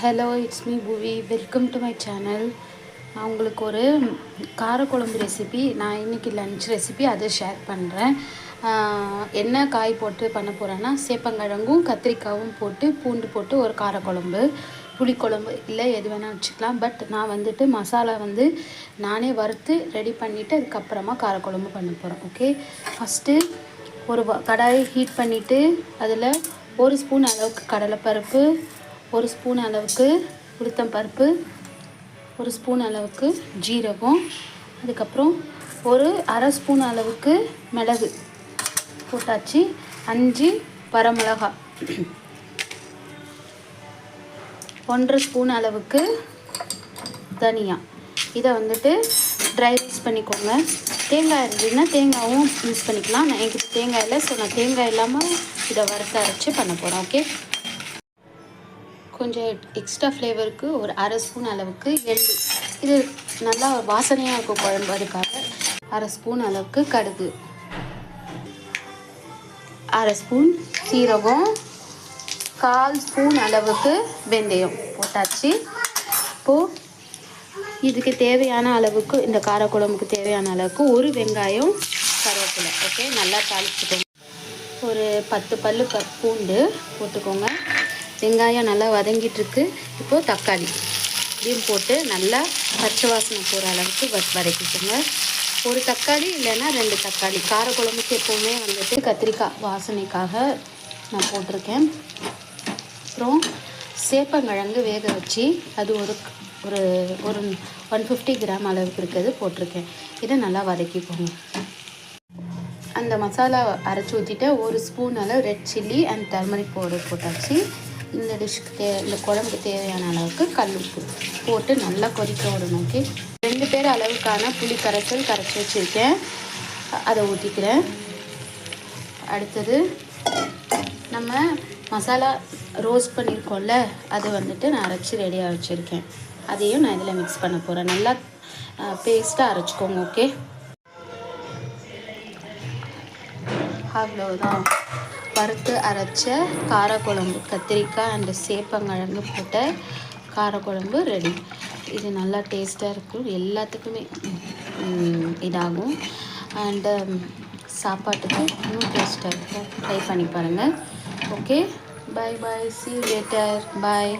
Hello, it's me புவி. Welcome to my channel. நான் உங்களுக்கு ஒரு காரக்குழம்பு ரெசிபி, நான் இன்றைக்கி லன்ச் ரெசிபி அதை ஷேர் பண்ணுறேன். என்ன காய் போட்டு பண்ண போகிறேன்னா, சேப்பங்கிழங்கும் கத்திரிக்காயும் போட்டு பூண்டு போட்டு ஒரு காரக்குழம்பு, புளிக்குழம்பு இல்லை எது வேணால் வச்சுக்கலாம். பட் நான் வந்துட்டு மசாலா நானே வறுத்து ரெடி பண்ணிவிட்டு அதுக்கப்புறமா காரக்குழம்பு பண்ண போகிறேன். ஓகே, ஃபஸ்ட்டு ஒரு கடாயை ஹீட் பண்ணிவிட்டு அதில் 1 ஸ்பூன் அளவுக்கு கடலைப்பருப்பு, 1 ஸ்பூன் அளவுக்கு உளுத்தம்பருப்பு, 1 ஸ்பூன் அளவுக்கு ஜீரகம், அதுக்கப்புறம் ஒரு அரை ஸ்பூன் அளவுக்கு மிளகு போட்டாச்சு. 5 வரமிளகா, 1/2 ஸ்பூன் அளவுக்கு தனியா. இதை ட்ரை ரோஸ்ட் பண்ணிக்கோங்க. தேங்காய் இருந்ததுன்னா தேங்காயும் யூஸ் பண்ணிக்கலாம். நான் என்கிட்ட தேங்காய் இல்லை, ஸோ நான் தேங்காய் இல்லாமல் இதை வறுத்து அரைச்சி பண்ண போகிறேன். ஓகே, கொஞ்சம் எக்ஸ்ட்ரா ஃப்ளேவருக்கு ஒரு அரை ஸ்பூன் அளவுக்கு எள்ளு, இது நல்லா வாசனையாக இருக்கும் குழம்பு, அதுக்காக அரை ஸ்பூன் அளவுக்கு கடுகு, அரை ஸ்பூன் சீரகம், 1/4 ஸ்பூன் அளவுக்கு வெந்தயம் போட்டாச்சு. இப்போது இதுக்கு தேவையான அளவுக்கு, இந்த காரக்குழம்புக்கு தேவையான அளவுக்கு ஒரு வெங்காயம், கருவேப்பிலை. ஓகே, நல்லா தாளிச்சுக்கோங்க. ஒரு 10 பல்லு பூண்டு போட்டுக்கோங்க. வெங்காயம் நல்லா வதங்கிட்டுருக்கு. இப்போது தக்காளி இதையும் போட்டு நல்லா பச்சை வாசனை போகிற அளவுக்கு வதக்கிக்கோங்க. ஒரு தக்காளி இல்லைன்னா 2 தக்காளி. காரக்குழம்புக்கு எப்போவுமே கத்திரிக்காய் வாசனைக்காக நான் போட்டிருக்கேன். அப்புறம் சேப்பங்கிழங்கு வேக வச்சு அது ஒரு 150 கிராம் அளவுக்கு இருக்கிறது போட்டிருக்கேன். இதை நல்லா வதக்கிக்கோங்க. அந்த மசாலா அரைச்சி ஊற்றிட்டு 1 ஸ்பூன் அளவு red chilli and turmeric powder போட்டாச்சு. இந்த டிஷ்க்கு இந்த குழம்புக்கு தேவையான அளவுக்கு கல் உப்பு போட்டு நல்லா கொதிக்க விடணும். ஓகே, 2 பேர் அளவுக்கான புளி கரைச்சி வச்சுருக்கேன், அதை ஊற்றிக்கிறேன். அடுத்தது நம்ம மசாலா ரோஸ்ட் பண்ணியிருக்கோம்ல, அது நான் அரைச்சி ரெடியாக வச்சுருக்கேன். அதையும் நான் இதில் மிக்ஸ் பண்ண போகிறேன். நல்லா பேஸ்ட்டாக அரைச்சிக்கோங்க. ஓகே, அவ்வளோதான். வறுத்து அரைச்ச காரக்குழம்பு, கத்திரிக்காய் அண்டு சேப்பங்கிழங்கு போட்ட காரக்குழம்பு ரெடி. இது நல்லா டேஸ்ட்டாக இருக்கும், எல்லாத்துக்குமே இதாகும். அண்டு சாப்பாட்டுக்கு இன்னும் டேஸ்ட்டாக இருக்கும். ட்ரை பண்ணி பாருங்கள். Okay, bye bye, see you later, bye.